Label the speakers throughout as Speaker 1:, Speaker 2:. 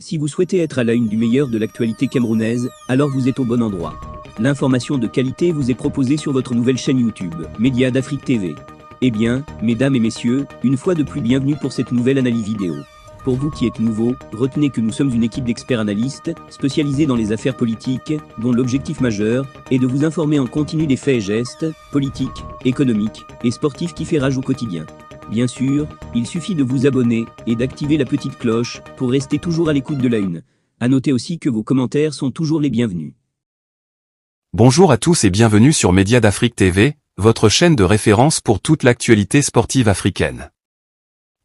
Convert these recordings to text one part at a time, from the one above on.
Speaker 1: Si vous souhaitez être à la une du meilleur de l'actualité camerounaise, alors vous êtes au bon endroit. L'information de qualité vous est proposée sur votre nouvelle chaîne YouTube, Média d'Afrique TV. Eh bien, mesdames et messieurs, une fois de plus bienvenue pour cette nouvelle analyse vidéo. Pour vous qui êtes nouveaux, retenez que nous sommes une équipe d'experts analystes, spécialisés dans les affaires politiques, dont l'objectif majeur est de vous informer en continu des faits et gestes, politiques, économiques et sportifs qui fait rage au quotidien. Bien sûr, il suffit de vous abonner et d'activer la petite cloche pour rester toujours à l'écoute de la une. À noter aussi que vos commentaires sont toujours les bienvenus.
Speaker 2: Bonjour à tous et bienvenue sur Média d'Afrique TV, votre chaîne de référence pour toute l'actualité sportive africaine.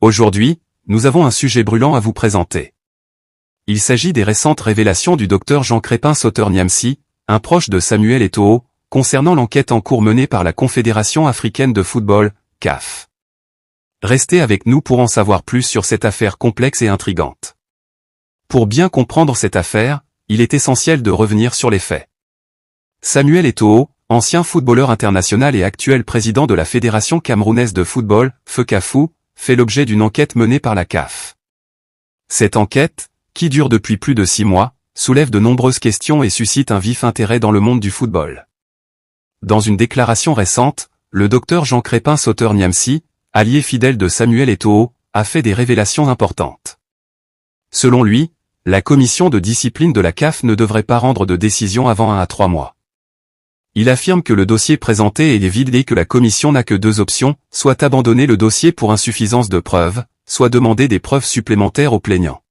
Speaker 2: Aujourd'hui, nous avons un sujet brûlant à vous présenter. Il s'agit des récentes révélations du docteur Jean Crépin Sauter-Niamsi, un proche de Samuel Eto'o, concernant l'enquête en cours menée par la Confédération africaine de football, CAF. Restez avec nous pour en savoir plus sur cette affaire complexe et intrigante. Pour bien comprendre cette affaire, il est essentiel de revenir sur les faits. Samuel Eto'o, ancien footballeur international et actuel président de la Fédération camerounaise de football, FECAFOO, fait l'objet d'une enquête menée par la CAF. Cette enquête, qui dure depuis plus de 6 mois, soulève de nombreuses questions et suscite un vif intérêt dans le monde du football. Dans une déclaration récente, le docteur Jean Crépin Sauter-Niamsi, allié fidèle de Samuel Eto'o, a fait des révélations importantes. Selon lui, la commission de discipline de la CAF ne devrait pas rendre de décision avant 1 à 3 mois. Il affirme que le dossier présenté est vide et que la commission n'a que 2 options, soit abandonner le dossier pour insuffisance de preuves, soit demander des preuves supplémentaires aux plaignants.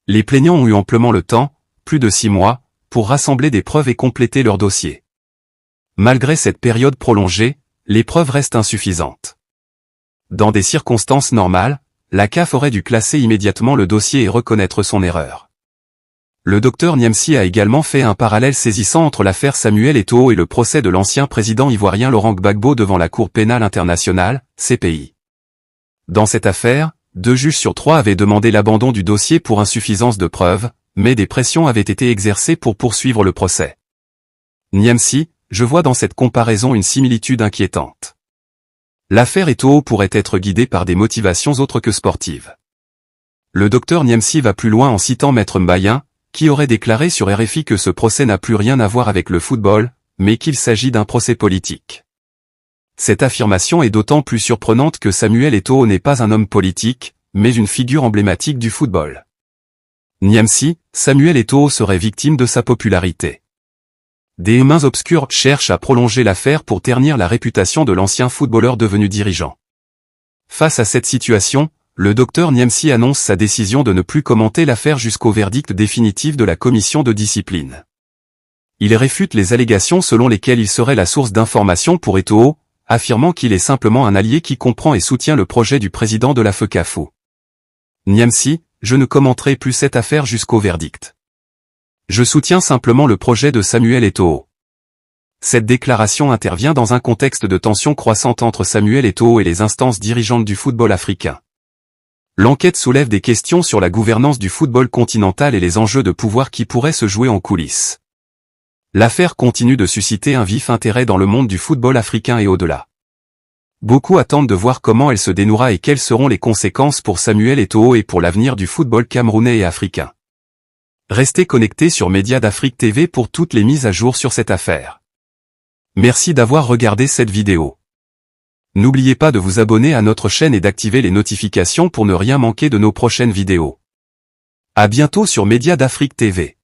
Speaker 2: Les plaignants ont eu amplement le temps, plus de 6 mois, pour rassembler des preuves et compléter leur dossier. Malgré cette période prolongée, les preuves restent insuffisantes. Dans des circonstances normales, la CAF aurait dû classer immédiatement le dossier et reconnaître son erreur. Le docteur Niamsi a également fait un parallèle saisissant entre l'affaire Samuel Eto'o et le procès de l'ancien président ivoirien Laurent Gbagbo devant la Cour pénale internationale, CPI. Dans cette affaire, 2 juges sur 3 avaient demandé l'abandon du dossier pour insuffisance de preuves, mais des pressions avaient été exercées pour poursuivre le procès. Niamsi, je vois dans cette comparaison une similitude inquiétante. L'affaire Eto'o pourrait être guidée par des motivations autres que sportives. Le docteur Niamsi va plus loin en citant Maître Mbayen, qui aurait déclaré sur RFI que ce procès n'a plus rien à voir avec le football, mais qu'il s'agit d'un procès politique. Cette affirmation est d'autant plus surprenante que Samuel Eto'o n'est pas un homme politique, mais une figure emblématique du football. Niamsi, Samuel Eto'o serait victime de sa popularité. Des mains obscures cherchent à prolonger l'affaire pour ternir la réputation de l'ancien footballeur devenu dirigeant. Face à cette situation, le docteur Niamsi annonce sa décision de ne plus commenter l'affaire jusqu'au verdict définitif de la commission de discipline. Il réfute les allégations selon lesquelles il serait la source d'information pour Eto'o, affirmant qu'il est simplement un allié qui comprend et soutient le projet du président de la FECAFOO. Niamsi, je ne commenterai plus cette affaire jusqu'au verdict. Je soutiens simplement le projet de Samuel Eto'o. Cette déclaration intervient dans un contexte de tension croissante entre Samuel Eto'o et les instances dirigeantes du football africain. L'enquête soulève des questions sur la gouvernance du football continental et les enjeux de pouvoir qui pourraient se jouer en coulisses. L'affaire continue de susciter un vif intérêt dans le monde du football africain et au-delà. Beaucoup attendent de voir comment elle se dénouera et quelles seront les conséquences pour Samuel Eto'o et pour l'avenir du football camerounais et africain. Restez connectés sur Média d'Afrique TV pour toutes les mises à jour sur cette affaire. Merci d'avoir regardé cette vidéo. N'oubliez pas de vous abonner à notre chaîne et d'activer les notifications pour ne rien manquer de nos prochaines vidéos. À bientôt sur Média d'Afrique TV.